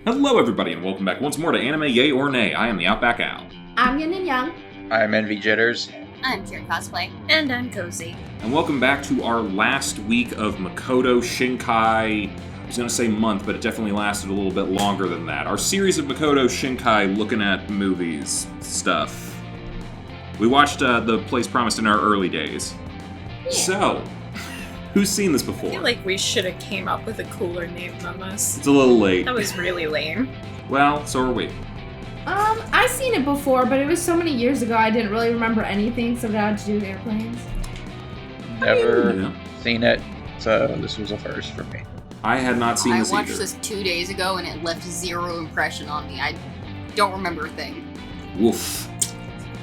Hello everybody and welcome back once more to Anime Yay or Nay. I am the AYoN. I'm Yin&Jung. I'm Envy Jitters. I'm CheerandCosplay. And I'm Kozi. And welcome back to our last week of Makoto Shinkai. I was going to say month, but it definitely lasted a little bit longer than that. Our series of Makoto Shinkai looking at movies stuff. We watched The Place Promised in our early days. Yeah. So, who's seen this before? I feel like we should have came up with a cooler name than this. It's a little late. That was really lame. Well, so are we. I've seen it before, but it was so many years ago I didn't really remember anything except that I had to do with airplanes. Never seen it, so this was a first for me. I had not seen this either. I watched this 2 days ago and it left zero impression on me. I don't remember a thing. Woof.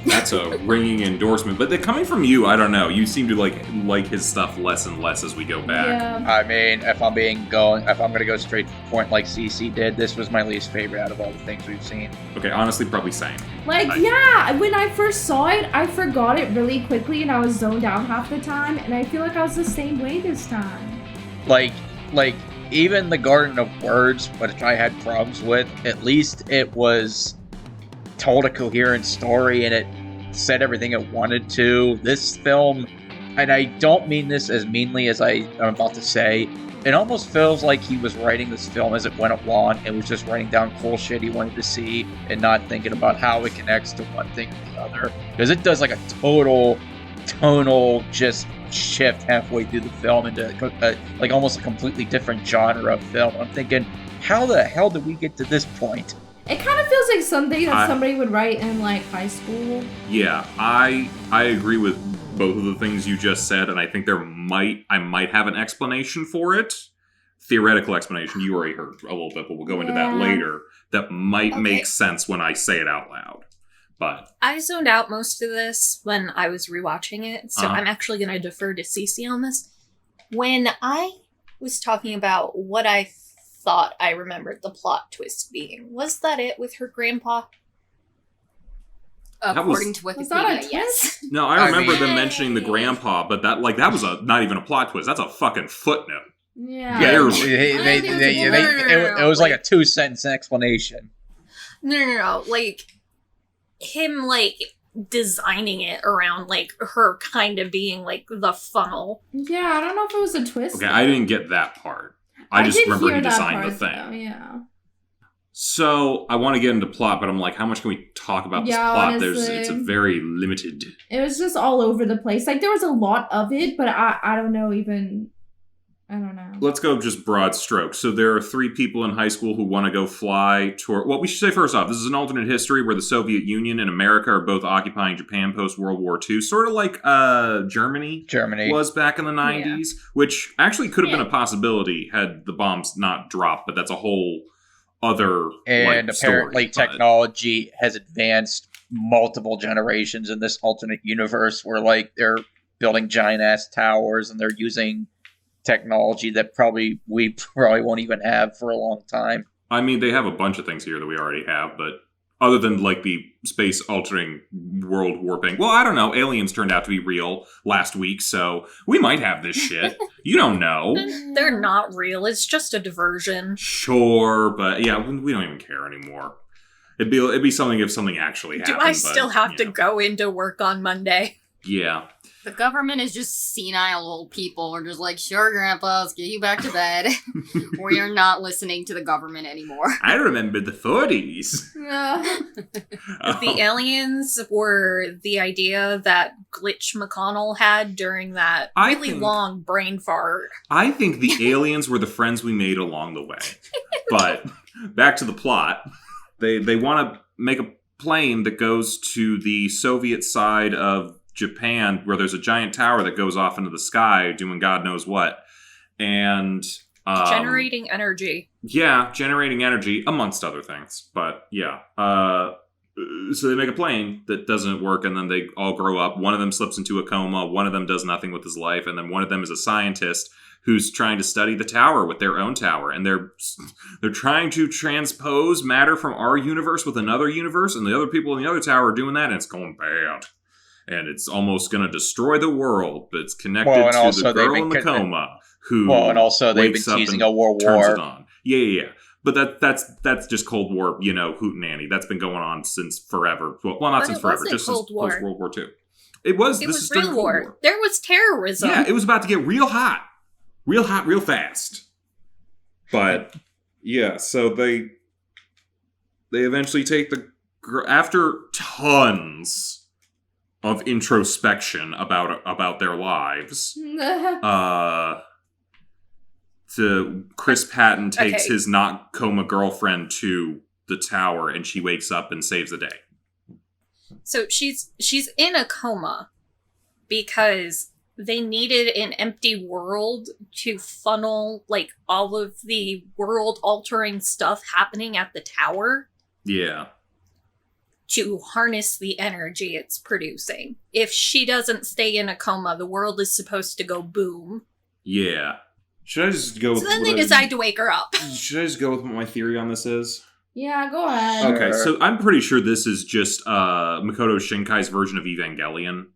That's a ringing endorsement. But coming from you, I don't know. You seem to like his stuff less and less as we go back. Yeah. I mean, if I'm gonna go straight to the point like CC did, this was my least favorite out of all the things we've seen. Okay, honestly, probably same. When I first saw it, I forgot it really quickly and I was zoned out half the time, and I feel like I was the same way this time. Like even the Garden of Words, which I had problems with, at least it was told a coherent story and it said everything it wanted to. This film, and I don't mean this as meanly as I'm about to say, it almost feels like he was writing this film as it went along and was just writing down cool shit he wanted to see and not thinking about how it connects to one thing or the other. Because it does like a total tonal just shift halfway through the film into like almost a completely different genre of film. I'm thinking, how the hell did we get to this point? It kind of feels like something that somebody would write in like high school. Yeah, I agree with both of the things you just said, and I think I might have an explanation for it. Theoretical explanation, you already heard a little bit, but we'll go into that later. That might make sense when I say it out loud. But I zoned out most of this when I was rewatching it, so I'm actually going to defer to Cece on this. When I was talking about what I thought I remembered the plot twist being, was that it with her grandpa? According to Wikipedia, yes. No, I remember them mentioning the grandpa, but that was not even a plot twist. That's a fucking footnote. Yeah. It was like a 2-sentence explanation. No. Like, him, like, designing it around, like, her kind of being, like, the funnel. Yeah, I don't know if it was a twist. Okay, I didn't get that part. I just remember he designed the thing. Though, yeah. So, I want to get into plot, but I'm like, how much can we talk about this plot? Honestly, it's a very limited. It was just all over the place. Like, there was a lot of it, but I don't know even... I don't know. Let's go just broad strokes. So there are 3 people in high school who want to go fly toward... Well, we should say first off, this is an alternate history where the Soviet Union and America are both occupying Japan post-World War II. Sort of like Germany was back in the 90s, which actually could have been a possibility had the bombs not dropped, but that's a whole other And apparently story, technology has advanced multiple generations in this alternate universe where like they're building giant-ass towers and they're using technology that we probably won't even have for a long time. I mean, they have a bunch of things here that we already have, but other than like the space-altering world warping, well, I don't know. Aliens turned out to be real last week, so we might have this shit. You don't know. They're not real. It's just a diversion. Sure, but yeah, we don't even care anymore. It'd be something if something actually happened. Do I still have to go into work on Monday? Yeah. The government is just senile old people. We're just like, sure, Grandpa, let's get you back to bed. We are not listening to the government anymore. I remember the 40s. The aliens were the idea that Glitch McConnell had during that long brain fart. I think the aliens were the friends we made along the way. But back to the plot. They want to make a plane that goes to the Soviet side of Japan, where there's a giant tower that goes off into the sky doing God knows what. And generating energy. Yeah, generating energy, amongst other things. But yeah. So they make a plane that doesn't work, and then they all grow up. One of them slips into a coma, one of them does nothing with his life, and then one of them is a scientist who's trying to study the tower with their own tower. And they're trying to transpose matter from our universe with another universe, and the other people in the other tower are doing that, and it's going bad. And it's almost going to destroy the world, but it's connected to the girl in the coma who and also they've been teasing a world war. Yeah. But that's just Cold War, hootenanny. That's been going on since forever. Well, not But since it forever, wasn't just Cold since War. post World War II. It was. It This was is during real Cold war. There was terrorism. Yeah, it was about to get real hot, real fast. But yeah, so they eventually take after tons of introspection about their lives. Chris Patton takes his not coma girlfriend to the tower, and she wakes up and saves the day. So she's in a coma because they needed an empty world to funnel all of the world altering stuff happening at the tower. Yeah. To harness the energy it's producing. If she doesn't stay in a coma, the world is supposed to go boom. Yeah. Should I just go with So then they decide to wake her up. Should I just go with what my theory on this is? Yeah, go ahead. Okay, so I'm pretty sure this is just Makoto Shinkai's version of Evangelion.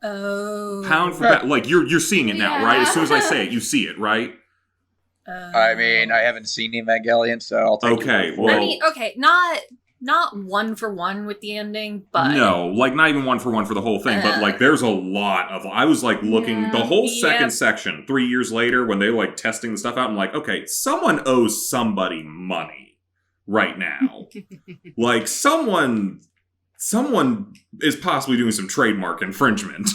Oh. Pound for pound. You're seeing it now, right? As soon as I say it, you see it, right? I mean, I haven't seen Evangelion, so I'll take it. Okay, not one for one with the ending, but no, not even one for the whole thing, but there's a lot of. I was looking the whole second section 3 years later when they testing the stuff out. I'm like, okay, someone owes somebody money right now. Someone is possibly doing some trademark infringement.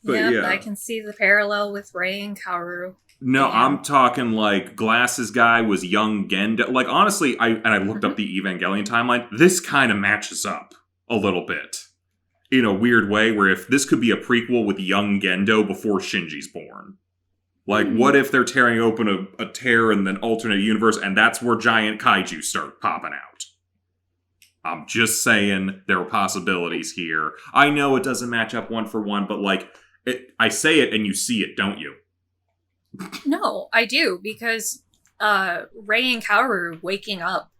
But I can see the parallel with Rei and Kaoru. No, yeah. I'm talking Glasses guy was young Gendo. Honestly, I looked up the Evangelion timeline. This kind of matches up a little bit in a weird way, where if this could be a prequel with young Gendo before Shinji's born. What if they're tearing open a tear in an alternate universe, and that's where giant kaiju start popping out? I'm just saying there are possibilities here. I know it doesn't match up one for one, but I say it and you see it, don't you? No, I do, because Rei and Kaoru waking up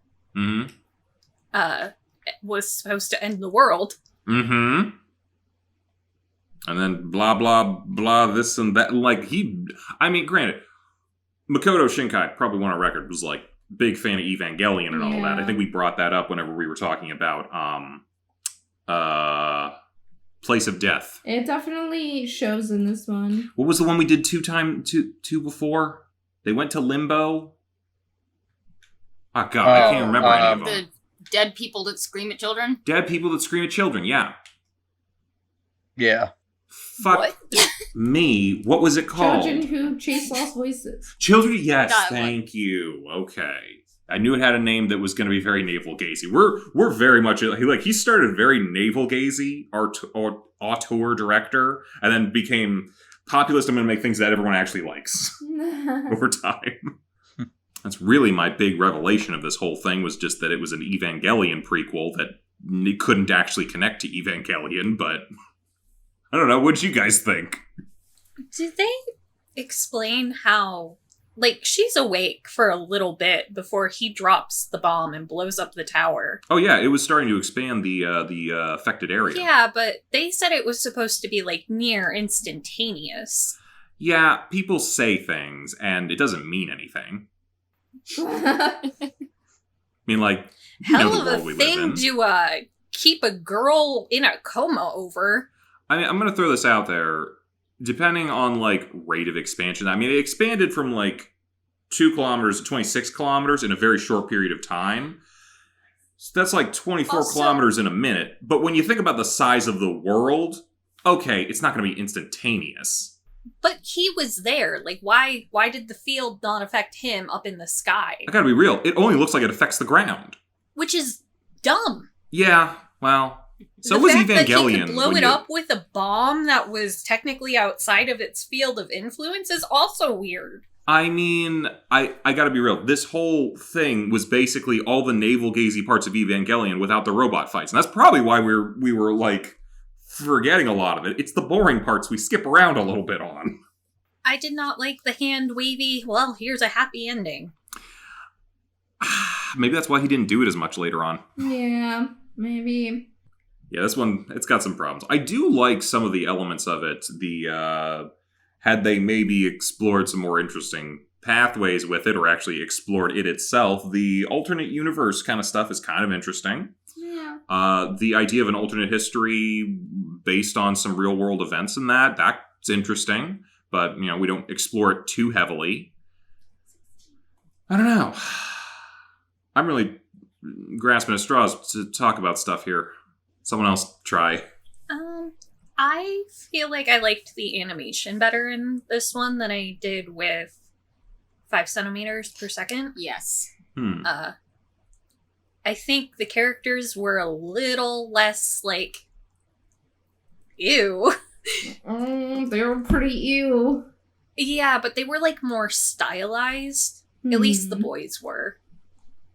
was supposed to end the world. Mm-hmm. And then blah, blah, blah, this and that. Granted, Makoto Shinkai, probably went on record, was big fan of Evangelion and all that. I think we brought that up whenever we were talking about Place of Death. It definitely shows in this one. What was the one we did two before? They went to Limbo. Oh God, I can't remember any of them. The dead people that scream at children? Dead people that scream at children, yeah. Yeah. Fuck me. What was it called? Children who chase lost voices. Children, yes, thank you. Okay. I knew it had a name that was going to be very navel-gazy. We're very much he started very navel-gazy, auteur director, and then became populist. I'm going to make things that everyone actually likes over time. That's really my big revelation of this whole thing, was just that it was an Evangelion prequel that couldn't actually connect to Evangelion. But I don't know. What'd you guys think? Did they explain how? She's awake for a little bit before he drops the bomb and blows up the tower. Oh, yeah, it was starting to expand the affected area. Yeah, but they said it was supposed to be, near instantaneous. Yeah, people say things, and it doesn't mean anything. I mean, hell of a thing to keep a girl in a coma over. I mean, I'm going to throw this out there. Depending on, rate of expansion, I mean, it expanded from, 2 kilometers to 26 kilometers in a very short period of time. So that's, 24 kilometers in a minute. But when you think about the size of the world, okay, it's not going to be instantaneous. But he was there. Why did the field not affect him up in the sky? I gotta be real. It only looks like it affects the ground. Which is dumb. Yeah, well... So the was fact Evangelion. That he could blow it up with a bomb that was technically outside of its field of influence is also weird. I mean, I gotta be real. This whole thing was basically all the navel-gazy parts of Evangelion without the robot fights. And that's probably why we were forgetting a lot of it. It's the boring parts we skip around a little bit on. I did not like the hand-wavy, well, here's a happy ending. Maybe that's why he didn't do it as much later on. Yeah, maybe. Yeah, this one, it's got some problems. I do like some of the elements of it. Had they maybe explored some more interesting pathways with it or actually explored it itself. The alternate universe kind of stuff is kind of interesting. Yeah. The idea of an alternate history based on some real world events in that's interesting. But, we don't explore it too heavily. I don't know. I'm really grasping at straws to talk about stuff here. Someone else try. I feel like I liked the animation better in this one than I did with 5 centimeters per second. Yes. I think the characters were a little less, like, ew. They were pretty ew. Yeah, but they were, like, more stylized. At least the boys were.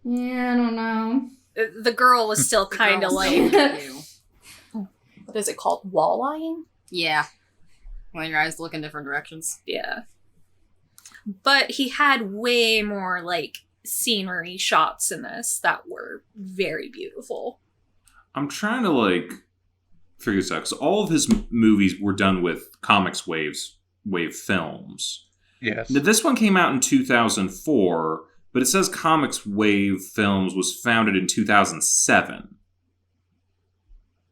Yeah, I don't know. The girl was still kind of like... Ew. What is it called? Wall-eyeing? Yeah. When your eyes look in different directions. Yeah. But he had way more, like, scenery shots in this that were very beautiful. I'm trying to, like, figure this out, because all of his movies were done with Comics Wave films. Yes. Now, this one came out in 2004, but it says Comics Wave Films was founded in 2007.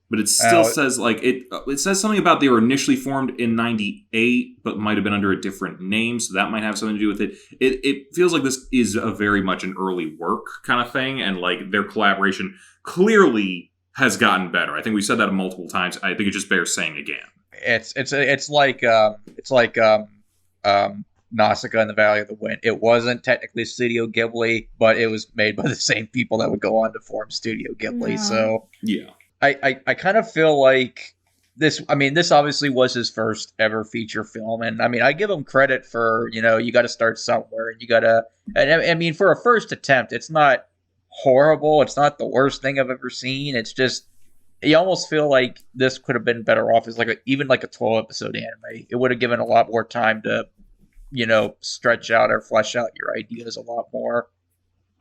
But it still says, like, it says something about they were initially formed in 98, but might have been under a different name, so that might have something to do with it. It feels like this is a very much an early work kind of thing, and, like, their collaboration clearly has gotten better. I think we said that multiple times. I think it just bears saying again. It's like Nausicaa in the Valley of the Wind. It wasn't technically Studio Ghibli, but it was made by the same people that would go on to form Studio Ghibli. Yeah. So Yeah. I kind of feel like this. I mean, this obviously was his first ever feature film, and I mean, I give him credit for, you got to start somewhere, and you got to. And I mean, for a first attempt, it's not horrible. It's not the worst thing I've ever seen. It's just you almost feel like this could have been better off as even like a 12-episode anime. It would have given a lot more time to, stretch out or flesh out your ideas a lot more.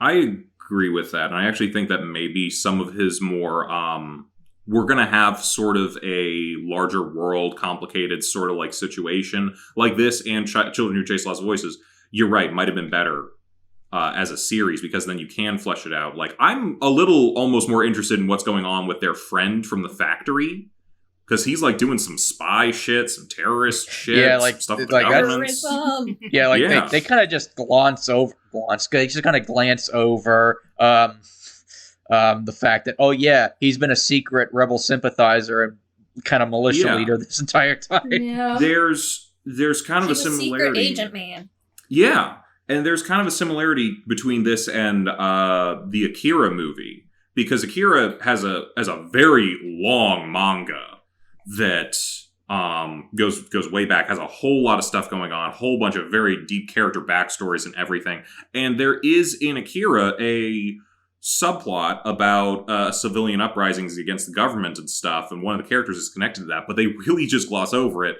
I agree with that, and I actually think that maybe some of his more we're going to have sort of a larger world, complicated sort of like situation like this, and Children Who Chase Lost Voices, you're right, might have been better as a series, because then you can flesh it out. Like, I'm a little almost more interested in what's going on with their friend from the factory, because he's like doing some spy shit, some terrorist shit, Yeah, like stuff with like the government. Terrorism. Yeah, like Yeah. they kind of just they just kind of glance over the fact that, oh yeah, he's been a secret rebel sympathizer and kind of militia Yeah. leader this entire time. Yeah. There's kind of He a was similarity. secret agent man. Yeah, and there's kind of a similarity between this and the Akira movie, because Akira has a very long manga that goes way back, has a whole lot of stuff going on, a whole bunch of very deep character backstories and everything. And there is in Akira a subplot about civilian uprisings against the government and stuff, and one of the characters is connected to that, but they really just gloss over it.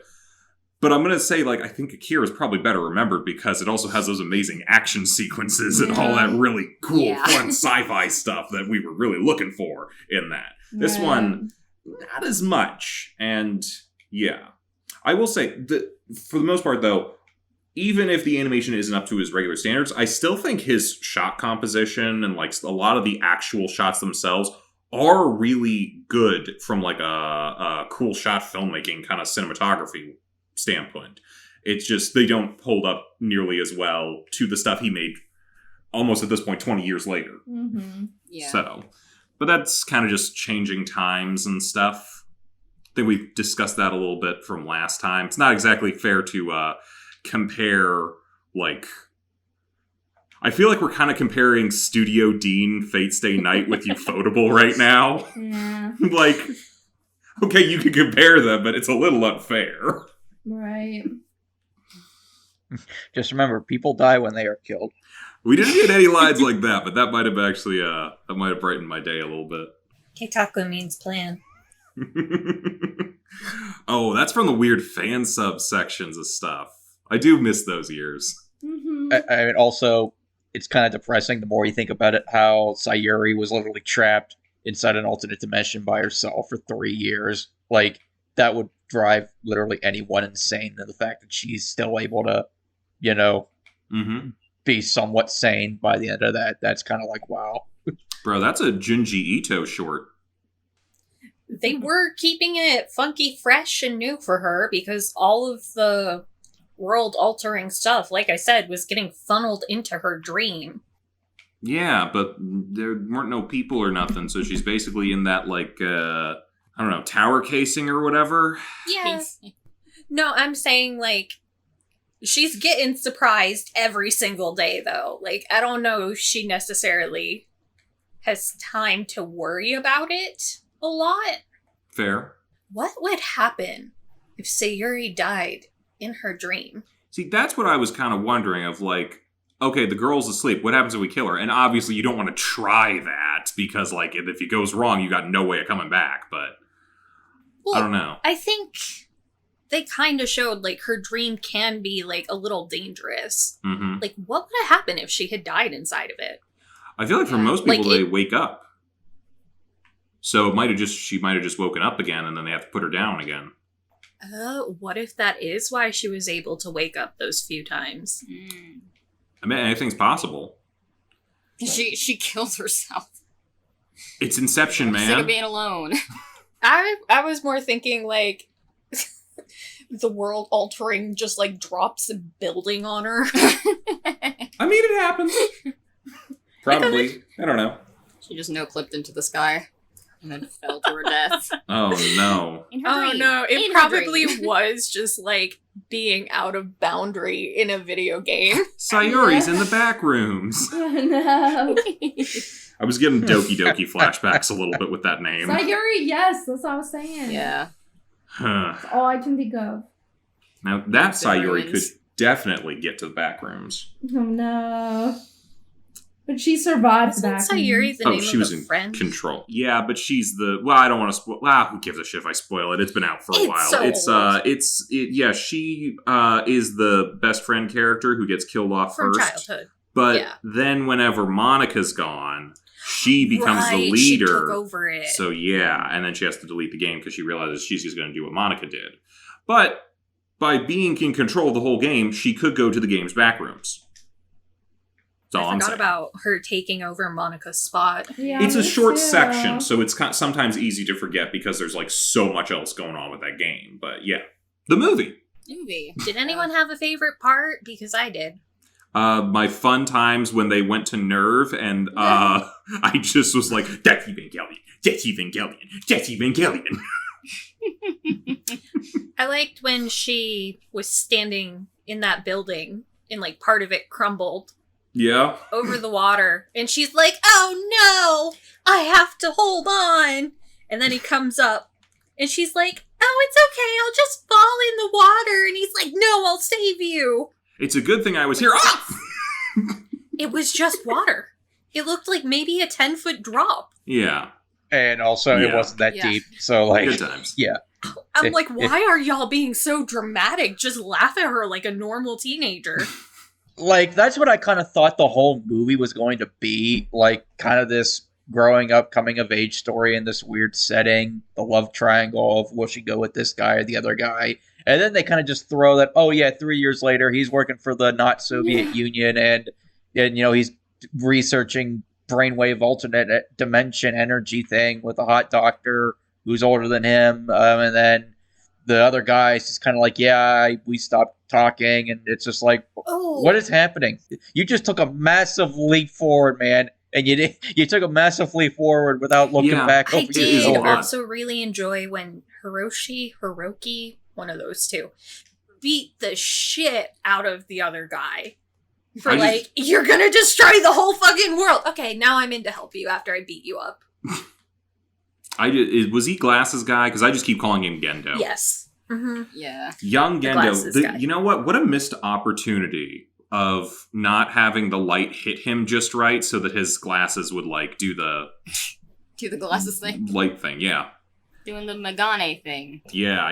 But I'm going to say, like, I think Akira is probably better remembered because it also has those amazing action sequences and all that really cool, fun sci-fi stuff that we were really looking for in that. This one, not as much. And, yeah. I will say, that for the most part, though, even if the animation isn't up to his regular standards, I still think his shot composition and, like, a lot of the actual shots themselves are really good from, like, a cool shot filmmaking kind of cinematography standpoint. It's just they don't hold up nearly as well to the stuff he made almost at this point 20 years later. Mm-hmm. Yeah. So, but that's kind of just changing times and stuff. I think we discussed that a little bit from last time. It's not exactly fair to compare, like, I feel like we're kind of comparing Studio Dean Fate Stay Night with Ufotable right now. Yeah. Like, okay, you can compare them, but it's a little unfair. Right. Just remember, people die when they are killed. We didn't get any lines like that, but that might have actually that might have brightened my day a little bit. Keikaku means plan. Oh, that's from the weird fan sub sections of stuff. I do miss those years. Mm-hmm. I mean, also, it's kind of depressing the more you think about it, how Sayuri was literally trapped inside an alternate dimension by herself for 3 years. Like, that would drive literally anyone insane, and the fact that she's still able to, be somewhat sane by the end of that. That's kind of like, wow. Bro, that's a Junji Ito short. They were keeping it funky, fresh, and new for her because all of the world-altering stuff, like I said, was getting funneled into her dream. Yeah, but there weren't no people or nothing, so she's basically in that, like, I don't know, tower casing or whatever? Yeah. No, I'm saying, like, she's getting surprised every single day, though. Like, I don't know if she necessarily has time to worry about it a lot. Fair. What would happen if Sayuri died in her dream? See, that's what I was kind of wondering of, like, okay, the girl's asleep. What happens if we kill her? And obviously you don't want to try that because, like, if it goes wrong, you got no way of coming back, but well, I don't know. I think they kind of showed, like, her dream can be, like, a little dangerous. Mm-hmm. Like, what would have happened if she had died inside of it? I feel like for most people, like they wake up. So she might have just woken up again and then they have to put her down again. What if that is why she was able to wake up those few times? I mean, anything's possible. She kills herself. It's Inception, man. Sick of being alone. I was more thinking, like, the world altering just, like, drops a building on her. I mean, it happens. Probably. I don't know. She just no-clipped into the sky and then fell to her death. Oh, no. In her dream. No, it In her probably dream. was just, like, being out of boundary in a video game. Sayuri's in the back rooms. Oh, no. I was getting Doki Doki flashbacks a little bit with that name. Sayuri, yes, that's what I was saying. Yeah. That's all I can think of. Now, that The Sayuri could ruins. definitely get to the back rooms. Oh no. But she survived Isn't that. Sayuri the Oh, name she of was the in friend? control. Yeah, but she's the... Well, I don't want to spoil... who gives a shit if I spoil it? It's been out for a It's while. so old. Yeah, she is the best friend character who gets killed off From first. childhood. But Yeah. then whenever Monica's gone, she becomes the Right, leader. She took over it. So yeah, and then she has to delete the game because she realizes she's just going to do what Monica did. But by being in control of the whole game, she could go to the game's back rooms. That's all I I'm forgot saying. about her taking over Monica's spot. Yeah, It's a me short too. section, so it's sometimes easy to forget because there's like so much else going on with that game. But yeah, the movie. Movie. Did anyone have a favorite part? Because I did. My fun times when they went to Nerve, and I just was like, "That's Evangelion, that's Evangelion, that's Evangelion." I liked when she was standing in that building and, like, part of it crumbled Yeah. over the water. And she's like, oh no, I have to hold on. And then he comes up and she's like, oh, it's okay, I'll just fall in the water. And he's like, no, I'll save you. It's a good thing I was here. Ah! It was just water. It looked like maybe a 10-foot drop. Yeah. And also, it Yeah. wasn't that Yeah. deep. So, like, Good times. yeah. I'm like, why are y'all being so dramatic? Just laugh at her like a normal teenager. Like, that's what I kind of thought the whole movie was going to be. Like, kind of this growing up, coming of age story in this weird setting. The love triangle of will she go with this guy or the other guy? And then they kind of just throw that, oh yeah, 3 years later, he's working for the not Soviet Union and you know, he's researching brainwave alternate dimension energy thing with a hot doctor who's older than him. And then the other guy's just kind of like, yeah, we stopped talking. And it's just like, Oh, what is happening? You just took a massive leap forward, man. And you took a massive leap forward without looking Yeah. back I over your is a did shoulder. lot. also really enjoy when Hiroki, one of those two, beat the shit out of the other guy. For I just- like, you're gonna destroy the whole fucking world. Okay, now I'm in to help you after I beat you up. Was he Glasses guy? Because I just keep calling him Gendo. Yes. Mm-hmm. Yeah. Young The Gendo. glasses guy. You know what? What a missed opportunity of not having the light hit him just right so that his glasses would, like, do the Do the glasses thing. light thing. Yeah. Doing the Megane thing. Yeah.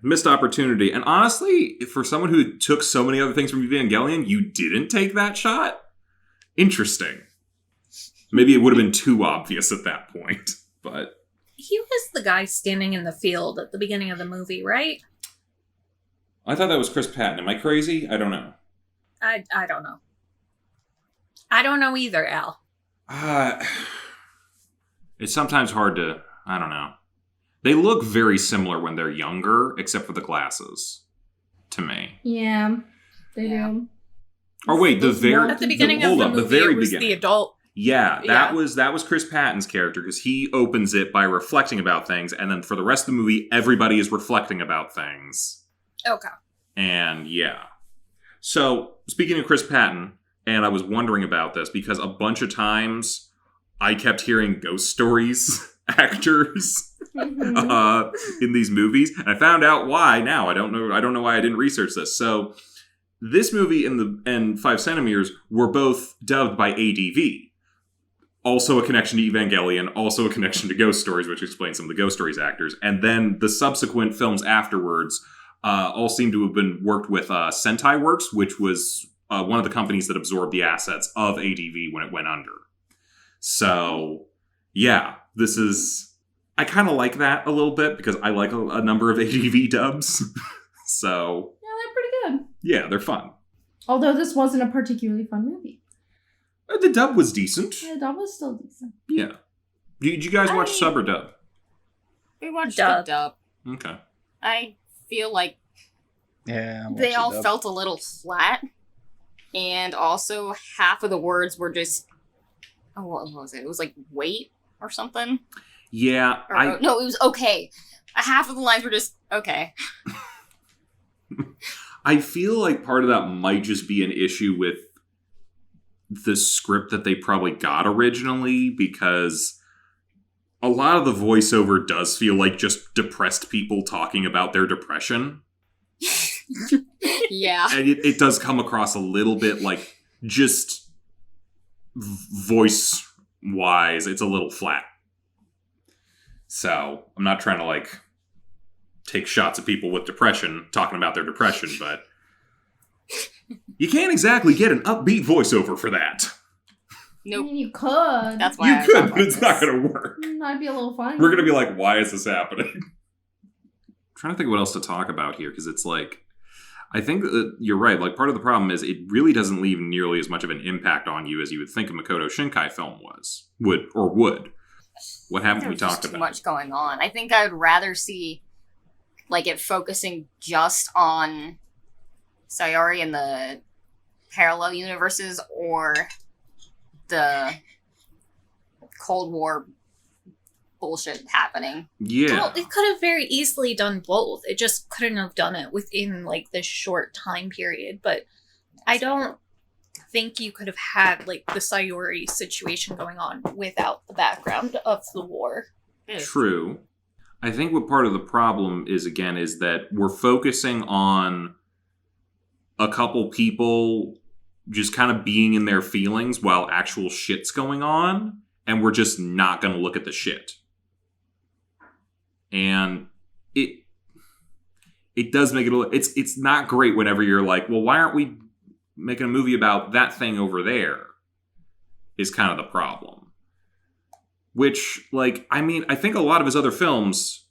Missed opportunity. And honestly, for someone who took so many other things from Evangelion, you didn't take that shot? Interesting. Maybe it would have been too obvious at that point. But He was the guy standing in the field at the beginning of the movie, right? I thought that was Chris Patton. Am I crazy? I don't know. I don't know. I don't know either, Al. It's sometimes hard to... I don't know. They look very similar when they're younger, except for the glasses. To me. Yeah, they do. Or wait, the very... At the beginning of the movie, it was the adult. Yeah, that was Chris Patton's character, because he opens it by reflecting about things, and then for the rest of the movie, everybody is reflecting about things. Okay. And yeah. So, speaking of Chris Patton, and I was wondering about this, because a bunch of times I kept hearing ghost stories actors in these movies, and I found out why now. I don't know why I didn't research this. So, this movie and 5 Centimeters were both dubbed by ADV. Also a connection to Evangelion, also a connection to Ghost Stories, which explains some of the Ghost Stories actors. And then the subsequent films afterwards all seem to have been worked with Sentai Works, which was one of the companies that absorbed the assets of ADV when it went under. So, yeah, this is... I kind of like that a little bit, because I like a number of ADV dubs. So... Yeah, they're pretty good. Yeah, they're fun. Although this wasn't a particularly fun movie. The dub was decent. Yeah, the dub was still decent. Yeah. Did you guys watch sub or dub? We watched Dub. the dub. Okay. I feel like Yeah. they all felt a little flat. And also, half of the words were just... Oh, what was it? It was like, wait, or something? Yeah, Or, no, it was okay. Half of the lines were just, okay. I feel like part of that might just be an issue with the script that they probably got originally, because a lot of the voiceover does feel like just depressed people talking about their depression. Yeah. And it does come across a little bit like just voice-wise, it's a little flat. So, I'm not trying to, like, take shots at people with depression, talking about their depression, but you can't exactly get an upbeat voiceover for that. Nope. I mean, you could. That's why You I could, thought but it's not about going to work. That'd be a little fun. We're going to be like, why is this happening? I'm trying to think of what else to talk about here, because it's like, I think that you're right. Like, part of the problem is it really doesn't leave nearly as much of an impact on you as you would think a Makoto Shinkai film would. What haven't we There's just talked too about? much going on. I think I would rather see, like, it focusing just on Sayori and the parallel universes, or the Cold War bullshit happening. Yeah. Well, it could have very easily done both. It just couldn't have done it within, like, this short time period. But I don't think you could have had, like, the Sayori situation going on without the background of the war. True. I think what part of the problem is, again, is that we're focusing on a couple people just kind of being in their feelings while actual shit's going on, and we're just not going to look at the shit. And it does make it it's not great whenever you're like, well, why aren't we making a movie about that thing over there? Is kind of the problem. Which, like, I mean, I think a lot of his other films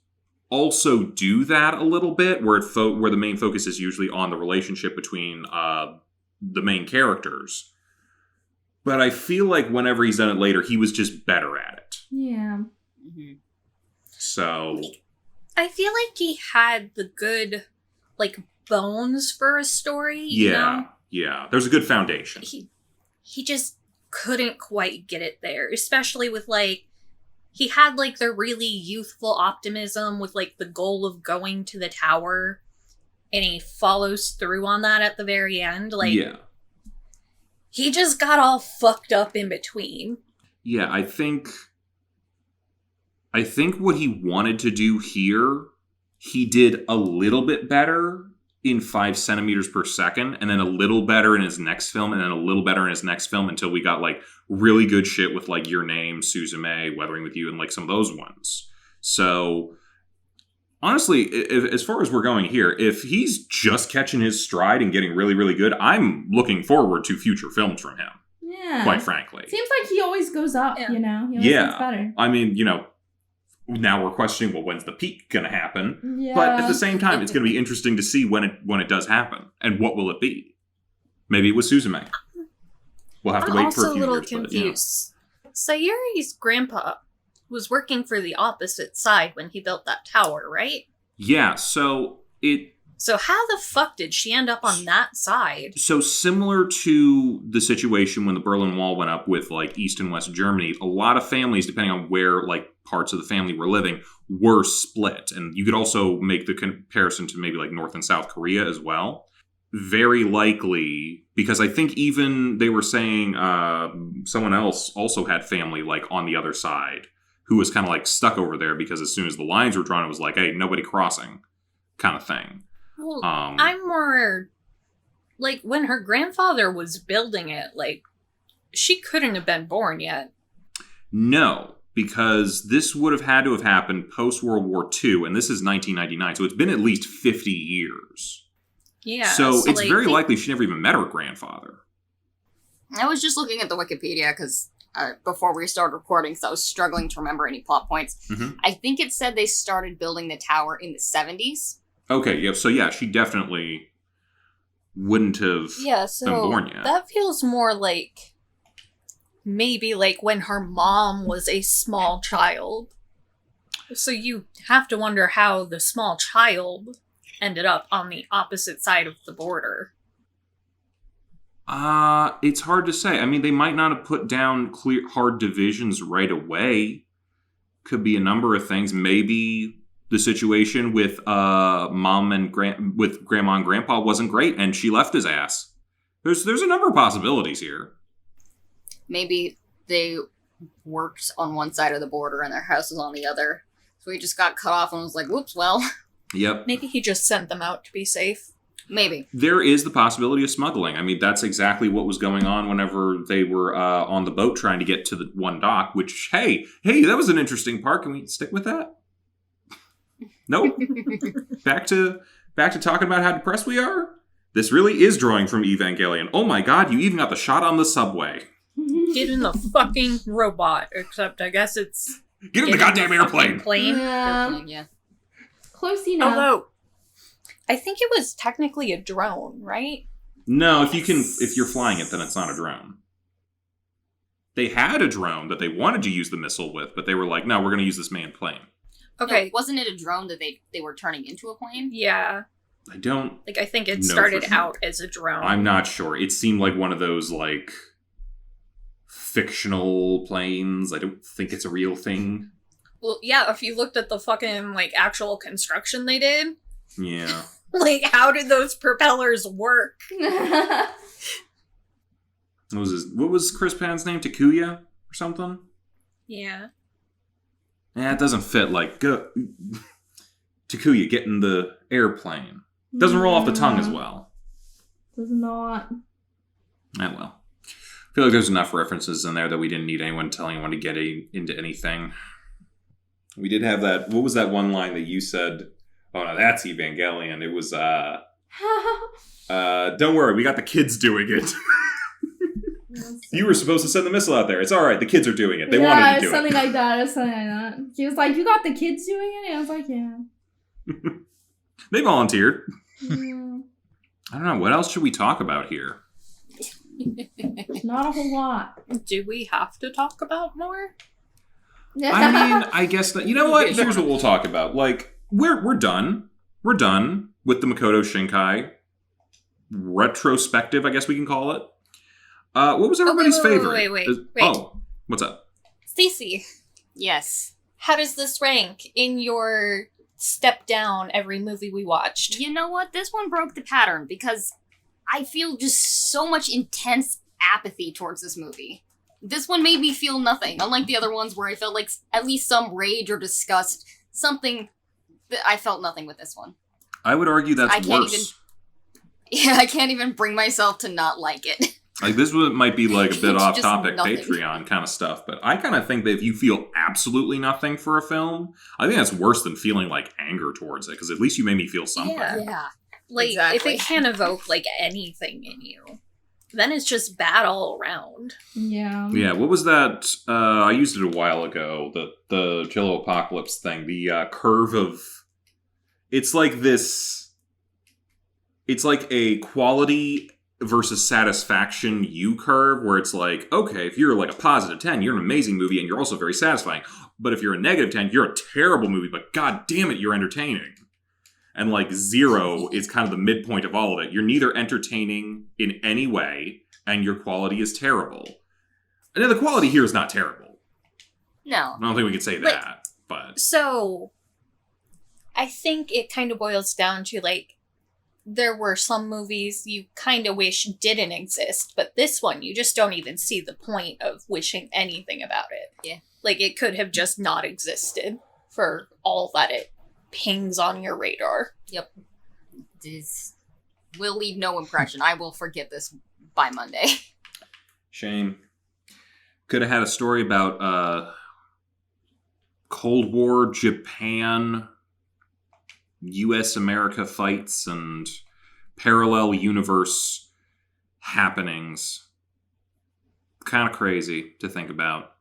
also do that a little bit, where where the main focus is usually on the relationship between the main characters. But I feel like whenever he's done it later, he was just better at it. Yeah. Mm-hmm. So I feel like he had the good, like, bones for a story. You know? Yeah. There's a good foundation. He just couldn't quite get it there, especially with, like, he had, like, the really youthful optimism with, like, the goal of going to the tower, and he follows through on that at the very end. Like, yeah. He just got all fucked up in between. Yeah, I think what he wanted to do here, he did a little bit better in 5 centimeters per second, and then a little better in his next film, and then a little better in his next film, until we got, like, really good shit with, like, Your Name, Suzume, Weathering With You, and, like, some of those ones. So, honestly, as far as we're going here, if he's just catching his stride and getting really, really good, I'm looking forward to future films from him. Yeah. Quite frankly. Seems like he always goes up, Yeah. you know? He always gets better. I mean, you know, now we're questioning, well, when's the peak going to happen? Yeah. But at the same time, it's going to be interesting to see when it does happen, and what will it be. Maybe it was Suzume. We'll have to I'm wait for a also a few little years. confused. Sayuri's grandpa was working for the opposite side when he built that tower, right? Yeah, so So how the fuck did she end up on that side? So similar to the situation when the Berlin Wall went up with like East and West Germany, a lot of families, depending on where like parts of the family were living, were split. And you could also make the comparison to maybe like North and South Korea as well. Very likely, because I think even they were saying someone else also had family like on the other side who was kind of like stuck over there because as soon as the lines were drawn, it was like, hey, nobody crossing kind of thing. Well, I'm more like when her grandfather was building it, like she couldn't have been born yet. No, because this would have had to have happened post World War II, and this is 1999, so it's been at least 50 years. Yeah. So it's like, very likely she never even met her grandfather. I was just looking at the Wikipedia because before we started recording, so I was struggling to remember any plot points. Mm-hmm. I think it said they started building the tower in the 70s. Okay, yeah, so yeah, she definitely wouldn't have been born yet. That feels more like maybe like when her mom was a small child. So you have to wonder how the small child ended up on the opposite side of the border. It's hard to say. I mean, they might not have put down clear, hard divisions right away. Could be a number of things. Maybe the situation with mom and with grandma and grandpa wasn't great, and she left his ass. There's a number of possibilities here. Maybe they worked on one side of the border and their house was on the other. So he just got cut off and was like, whoops, well. Yep. Maybe he just sent them out to be safe. Maybe. There is the possibility of smuggling. I mean, that's exactly what was going on whenever they were on the boat trying to get to the one dock, which, hey, that was an interesting part. Can we stick with that? Nope. Back to talking about how depressed we are? This really is drawing from Evangelion. Oh my god, you even got the shot on the subway. Get in the fucking robot, except I guess it's... Get in the goddamn airplane! Yeah. Close enough. Although, I think it was technically a drone, right? No, if you're flying it, then it's not a drone. They had a drone that they wanted to use the missile with, but they were like, no, we're going to use this manned plane. Okay. No, wasn't it a drone that they were turning into a plane? Yeah. I don't... Like, I think it know started for sure. out as a drone. I'm not sure. It seemed like one of those, like, fictional planes. I don't think it's a real thing. Well, yeah, if you looked at the fucking, like, actual construction they did. Yeah. Like, how did those propellers work? What was Chris Pan's name? Takuya or something? Yeah. Yeah, it doesn't fit. Like, Takuya, get in the airplane. Doesn't roll off the tongue as well. Does not. Well. I feel like there's enough references in there that we didn't need anyone telling anyone to get into anything. We did have that... What was that one line that you said? Oh, no, that's Evangelion. It was, don't worry, we got the kids doing it. You were supposed to send the missile out there. It's alright, the kids are doing it. They wanted to do something it. like that. It's something like that. He was like, you got the kids doing it? And I was like, yeah. They volunteered. Yeah. I don't know, what else should we talk about here? Not a whole lot. Do we have to talk about more? I mean, I guess that... You know what? Here's what we'll talk about. Like, we're done. We're done with the Makoto Shinkai retrospective, I guess we can call it. What was everybody's favorite? Wait. Oh, what's up? Stacey, Yes. how does this rank in your step down every movie we watched? You know what? This one broke the pattern because I feel just so much intense apathy towards this movie. This one made me feel nothing, unlike the other ones where I felt like at least some rage or disgust. Something that I felt nothing with this one. I would argue that's worse. I can't even bring myself to not like it. Like, this might be like a bit It's off just topic nothing. Patreon kind of stuff, but I kind of think that if you feel absolutely nothing for a film, I think that's worse than feeling like anger towards it, because at least you made me feel something. Yeah. Like, Exactly. if it can't evoke, like, anything in you, then it's just bad all around. Yeah. Yeah, what was that? I used it a while ago, the Jello Apocalypse thing, the curve of... It's like this... It's like a quality versus satisfaction U curve, where it's like, okay, if you're like a positive 10, you're an amazing movie and you're also very satisfying. But if you're a negative 10, you're a terrible movie, but god damn it, you're entertaining. And like 0 is kind of the midpoint of all of it. You're neither entertaining in any way, and your quality is terrible. And then the quality here is not terrible. No. I don't think we can say that, but... So, I think it kind of boils down to, like, there were some movies you kind of wish didn't exist, but this one, you just don't even see the point of wishing anything about it. Yeah. Like, it could have just not existed for all that it pings on your radar. Yep. This will leave no impression. I will forget this by Monday. Shame. Could have had a story about Cold War Japan, US-America fights, and parallel universe happenings. Kind of crazy to think about.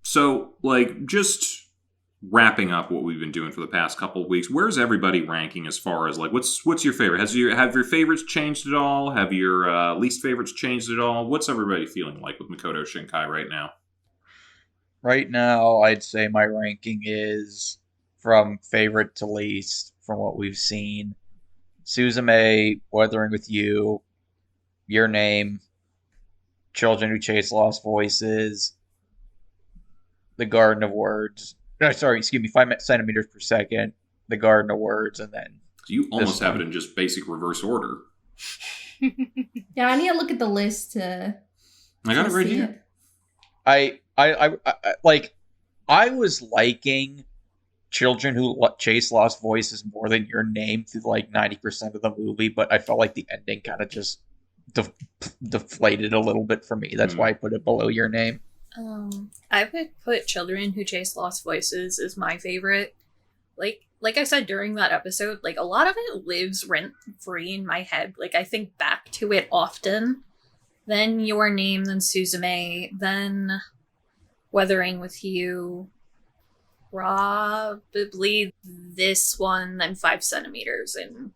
So, like, just wrapping up what we've been doing for the past couple of weeks, where's everybody ranking as far as, like, what's your favorite? Have your favorites changed at all? Have your least favorites changed at all? What's everybody feeling like with Makoto Shinkai right now? Right now, I'd say my ranking is from favorite to least from what we've seen. Suzume, Weathering with You, Your Name, Children Who Chase Lost Voices, The Garden of Words. No, sorry, excuse me, 5 centimeters per second, The Garden of Words, and then... You almost have it in just basic reverse order. Yeah, I need to look at the list to... I got it right see here. it. I was liking Children Who Chase Lost Voices more than Your Name through like 90% of the movie, but I felt like the ending kind of just deflated a little bit for me. That's why I put it below Your Name. I would put Children Who Chase Lost Voices as my favorite. Like I said during that episode, like, a lot of it lives rent-free in my head. Like, I think back to it often. Then Your Name, then Suzume, then Weathering with You. Probably this one, then 5 centimeters, and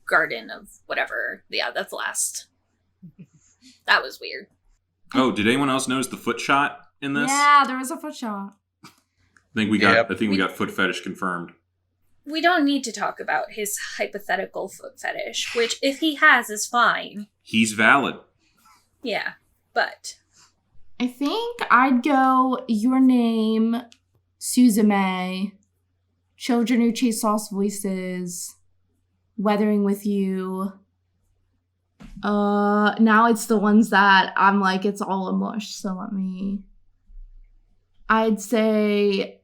Garden of whatever. Yeah, that's last. That was weird. Oh, did anyone else notice the foot shot in this? Yeah, there was a foot shot. I think we got foot fetish confirmed. We don't need to talk about his hypothetical foot fetish, which, if he has, is fine. He's valid. Yeah, but... I think I'd go Your Name, Suzume, Children Who Chase Lost Voices, Weathering with You. Now it's the ones that I'm like, it's all a mush, so I'd say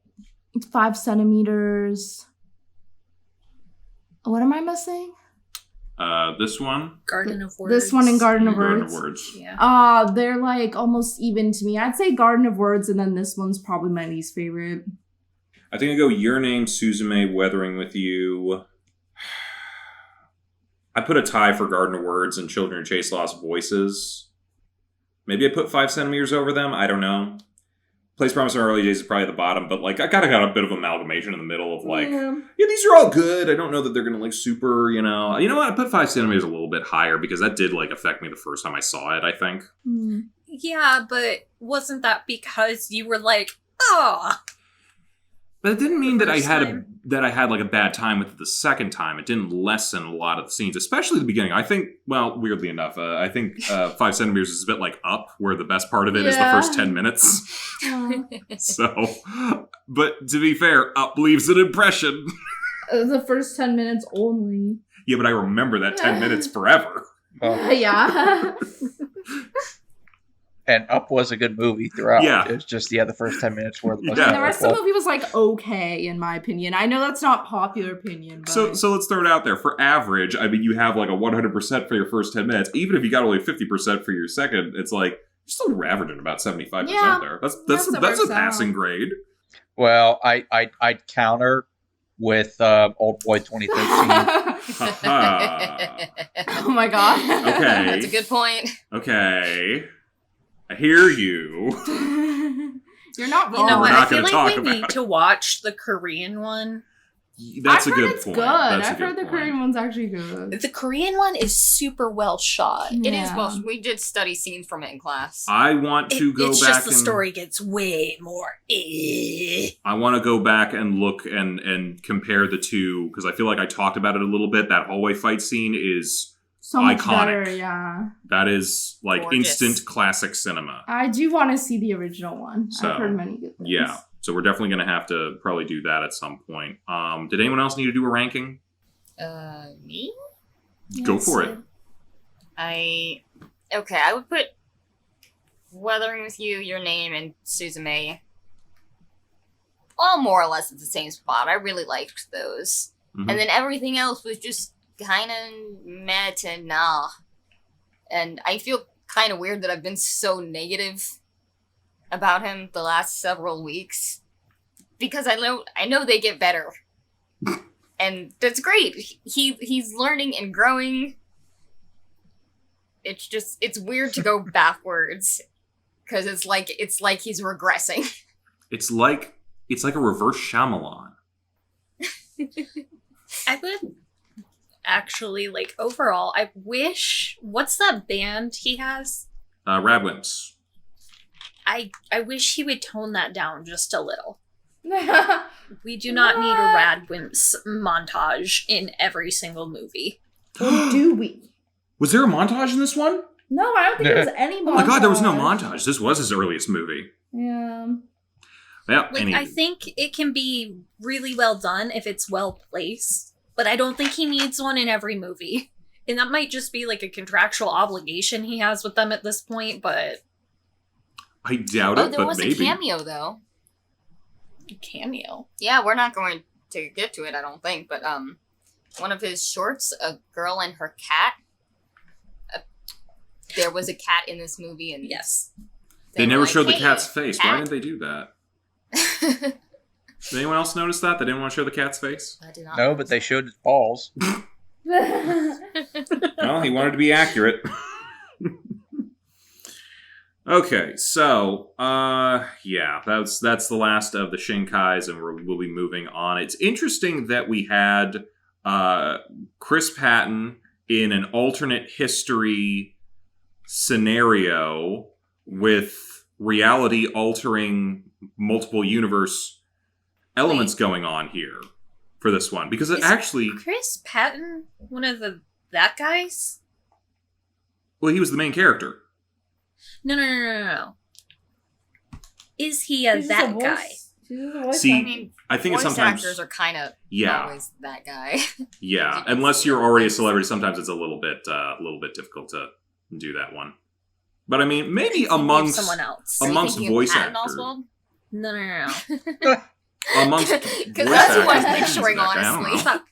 5 centimeters. What am I missing? This one. Garden of Words. This one and Garden of Garden Words. of Words. Yeah. They're like almost even to me. I'd say Garden of Words, and then this one's probably my least favorite. I think I go Your Name, Suzume, Weathering with You. I put a tie for Garden of Words and Children Who Chase Lost Voices. Maybe I put 5 centimeters over them. I don't know. Place Promise in Early Days is probably the bottom, but like I kind of got a bit of amalgamation in the middle of like, yeah, these are all good. I don't know that they're gonna like super, you know what? I put 5 centimeters a little bit higher because that did like affect me the first time I saw it, I think. Yeah, but wasn't that because you were like, oh? But it didn't mean that I had like a bad time with it the second time. It didn't lessen a lot of the scenes, especially the beginning. I think, well, weirdly enough, I think 5 centimeters is a bit like Up, where the best part of it is the first 10 minutes. So, but to be fair, Up leaves an impression. The first 10 minutes only. Yeah, but I remember that 10 minutes forever. Yeah. And Up was a good movie throughout. Yeah. It's just, the first 10 minutes were the most And the rest of the memorable. movie was like okay, in my opinion. I know that's not popular opinion, but... So let's throw it out there. For average, I mean, you have like a 100% for your first 10 minutes. Even if you got only 50% for your second, it's like, you're still averaging about 75% there. That's a passing grade. Well, I'd counter with Old Boy 2013. Oh my god. Okay. That's a good point. Okay. I hear you. You're not wrong. You know what? We're I not feel gonna like talk we about need it. to watch the Korean one That's I've a heard good it's point. good. That's a I've good heard the point. Korean one's actually good. The Korean one is super well shot. It is Yeah. well. We did study scenes from it in class. I want to go It's back just the and story gets way more. I want to go back and look and compare the two because I feel like I talked about it a little bit. That hallway fight scene is So much iconic. better, yeah. that is like Gorgeous. instant classic cinema. I do want to see the original one. So, I've heard many good things. Yeah, so we're definitely going to have to probably do that at some point. Did anyone else need to do a ranking? Me? Go for it. I would put Weathering with You, Your Name, and Suzume all more or less at the same spot. I really liked those. Mhm. And then everything else was just kind of meh to nah. And I feel kind of weird that I've been so negative about him the last several weeks. Because I know they get better. And that's great. He's learning and growing. It's weird to go backwards. Because it's like he's regressing. It's like a reverse Shyamalan. I would actually, like, overall, I wish... What's that band he has? Radwimps. I wish he would tone that down just a little. We do not need a Radwimps montage in every single movie. Or do we? Was there a montage in this one? No, I don't think there's any montage. Oh my god, there was no montage. This was his earliest movie. Yeah. Yeah, Like, I think it can be really well done if it's well placed, but I don't think he needs one in every movie. And that might just be like a contractual obligation he has with them at this point, but... I doubt it, There but was maybe. a cameo, though. Cameo. Yeah, we're not going to get to it, I don't think, but one of his shorts, A Girl and Her Cat. There was a cat in this movie, and Yes. They never were showed the "Hey, cat's face. Why cat." didn't they do that? Did anyone else notice that? They didn't want to show the cat's face? I did not. No, but they showed his balls. Well, he wanted to be accurate. Okay, so, yeah, that's the last of the Shinkais, and we'll be moving on. It's interesting that we had Chris Patton in an alternate history scenario with reality-altering multiple universe elements going on here for this one. Because it Is actually... Chris Patton one of that guys? Well, he was the main character. No. Is he a He's that a guy? voice- he's a voice See, I actor. mean, I think it's voice sometimes... actors are kind of Yeah. always that guy. Yeah, unless you're already a celebrity, sometimes it's a little bit difficult to do that one. But I mean, maybe Thinking of amongst someone else. Are you amongst thinking of voice Patton actors, Oswalt? No. amongst Because voice that's who I'm actors, picturing, I don't know. honestly. Fuck.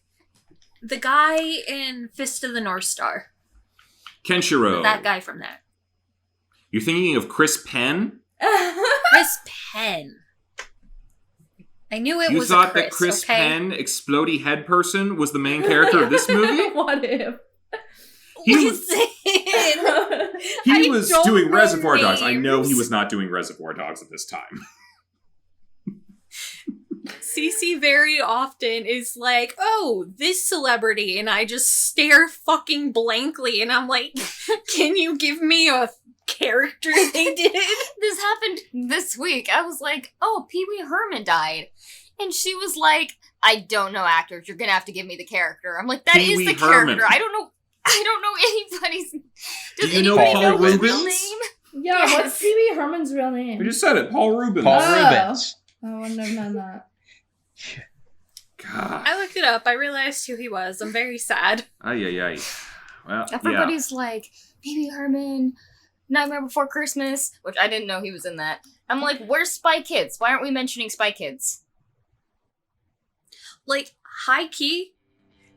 The guy in Fist of the North Star. Kenshiro. That guy from that. You're thinking of Chris Penn? Chris Penn. I knew it You was thought a Chris, that Chris okay? Penn, explodey head person, was the main character of this movie? What if? He was- Listen! He I was don't doing know Reservoir Dogs. I know he names. was not doing Reservoir Dogs at this time. Cece very often is like, oh, this celebrity, and I just stare fucking blankly, and I'm like, can you give me a character they did? This happened this week. I was like, oh, Pee Wee Herman died. And she was like, I don't know actors. You're going to have to give me the character. I'm like, that is Pee-wee the Herman. character. I don't know anybody's... Does Do you know anybody Paul know his real Rubens? name? Yeah, Yes. what's Pee Wee Herman's real name? We just said it. Paul Rubens. Paul Oh. Rubens. I wouldn't have known that. God. I looked it up. I realized who he was. I'm very sad. Ay. Well, yeah. Everybody's like, Pee Wee Herman, Nightmare Before Christmas, which I didn't know he was in that. I'm like, where's Spy Kids? Why aren't we mentioning Spy Kids? Like, high key,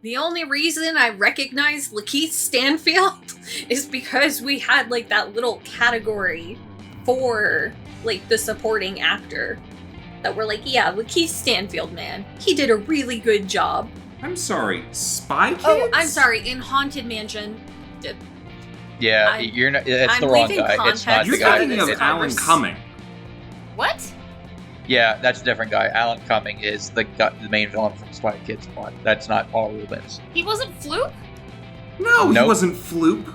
the only reason I recognize Lakeith Stanfield is because we had, like, that little category for, like, the supporting actor. That we're like, yeah, Lakeith Stanfield, man. He did a really good job. I'm sorry. Spy Kids? Oh, I'm sorry, in Haunted Mansion. Yeah, I'm- you're not. That's I'm the wrong leaving guy. It's not context You're the guy. out thinking of this Alan conversation. Cumming. What? Yeah, that's a different guy. Alan Cumming is the main villain from Spy Kids 1. That's not Paul Rubens. He wasn't Floop? No, he Nope. wasn't Floop.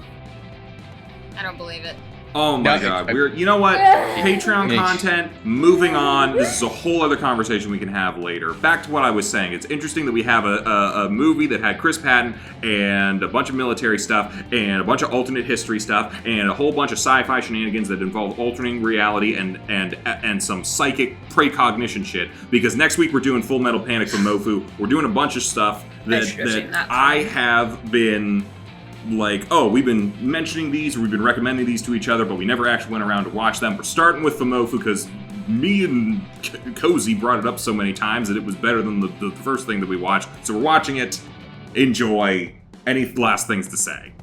I don't believe it. Oh my No, god, I- you know what? Patreon Yeah. content, moving on. This is a whole other conversation we can have later. Back to what I was saying. It's interesting that we have a movie that had Chris Patton and a bunch of military stuff and a bunch of alternate history stuff and a whole bunch of sci-fi shenanigans that involve altering reality and some psychic precognition shit. Because next week we're doing Full Metal Panic from Mofu. We're doing a bunch of stuff I should've seen that. I have been like, oh, we've been mentioning these or we've been recommending these to each other, but we never actually went around to watch them. We're starting with Famofu because me and Kozi brought it up so many times that it was better than the first thing that we watched. So we're watching it. Enjoy. Any last things to say?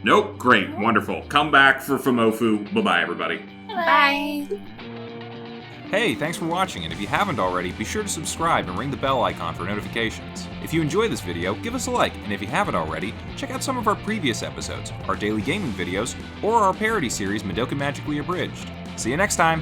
Nope. Great. Wonderful. Come back for Famofu. Bye-bye, everybody. Bye. Hey, thanks for watching, and if you haven't already, be sure to subscribe and ring the bell icon for notifications. If you enjoy this video, give us a like, and if you haven't already, check out some of our previous episodes, our daily gaming videos, or our parody series Madoka Magically Abridged. See you next time!